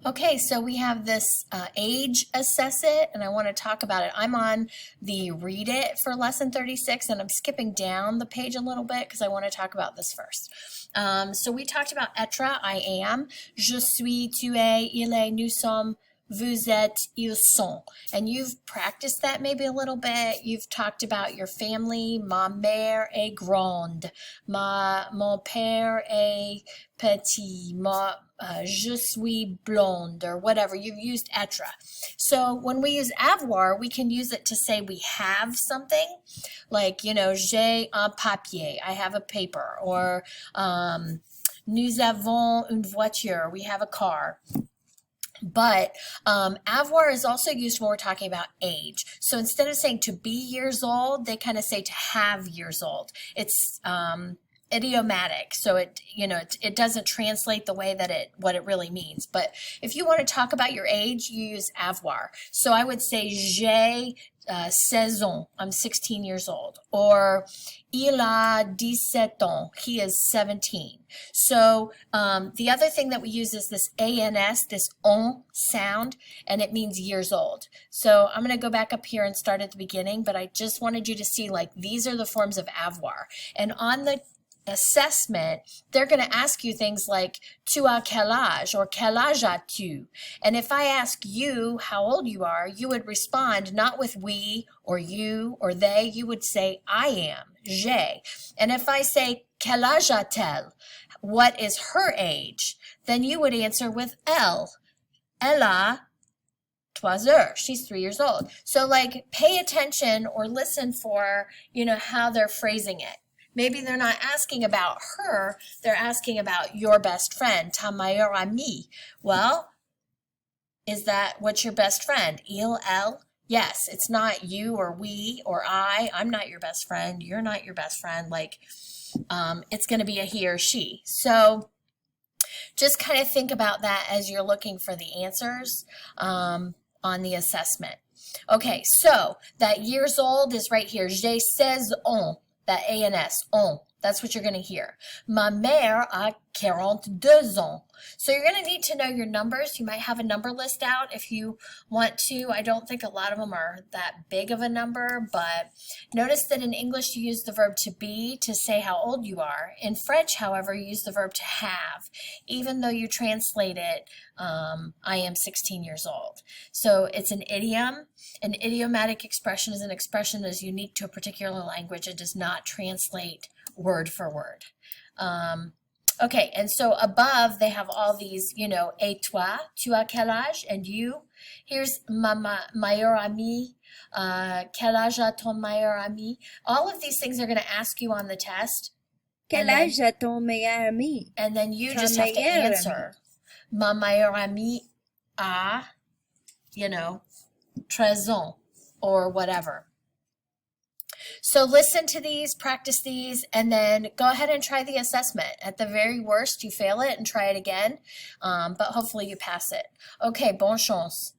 Okay, so we have this age assess it, and I want to talk about it. I'm on the read it for lesson 36, and I'm skipping down the page a little bit because I want to talk about this first. So we talked about être, I am, je suis, tu es, il est, nous sommes, vous êtes, ils sont. And you've practiced that maybe a little bit. You've talked about your family. Ma mère est grande. Mon père est petit. Je suis blonde, or whatever. You've used être. So when we use avoir, we can use it to say we have something. Like, j'ai un papier. I have a paper. Or nous avons une voiture. We have a car. But avoir is also used when we're talking about age. So instead of saying to be years old, they kind of say to have years old. It's idiomatic, so it doesn't translate the way that what it really means. But if you want to talk about your age, you use avoir. So I would say j'ai 16 ans. I'm 16 years old. Or il a 17 ans. He is 17. So the other thing that we use is this ans, this on sound, and it means years old. So I'm going to go back up here and start at the beginning, but I just wanted you to see, like, these are the forms of avoir. And on the assessment, they're going to ask you things like tu as quel âge or quel âge as-tu? And if I ask you how old you are, you would respond not with we or you or they, you would say I am, j'ai. And if I say quel âge a-t-elle? What is her age? Then you would answer with elle. Elle a 3 heures. She's 3 years old. So, like, pay attention or listen for, how they're phrasing it. Maybe they're not asking about her, they're asking about your best friend, ta meilleure amie. Well, what's your best friend? Il, elle? Yes, it's not you or we or I. I'm not your best friend. You're not your best friend. Like, it's going to be a he or she. So just kind of think about that as you're looking for the answers on the assessment. Okay, so that years old is right here. J'ai 16 ans. That ans, on, that's what you're going to hear. Ma mère a 42 ans. So you're going to need to know your numbers. You might have a number list out if you want to. I don't think a lot of them are that big of a number, but notice that in English you use the verb to be to say how old you are. In French, however, you use the verb to have, even though you translate it, I am 16 years old. So it's an idiom. An idiomatic expression is an expression that is unique to a particular language. It does not translate word for word. Okay, and so above they have all these, et toi, tu as quel âge, and you. Here's ma meilleure amie, quel âge a ton meilleur ami. All of these things are going to ask you on the test. Quel âge a ton meilleur ami? And then you just have to answer. Ma meilleure amie a, 13 ans, or whatever. So listen to these, practice these, and then go ahead and try the assessment. At the very worst, you fail it and try it again, but hopefully you pass it. Okay, bonne chance.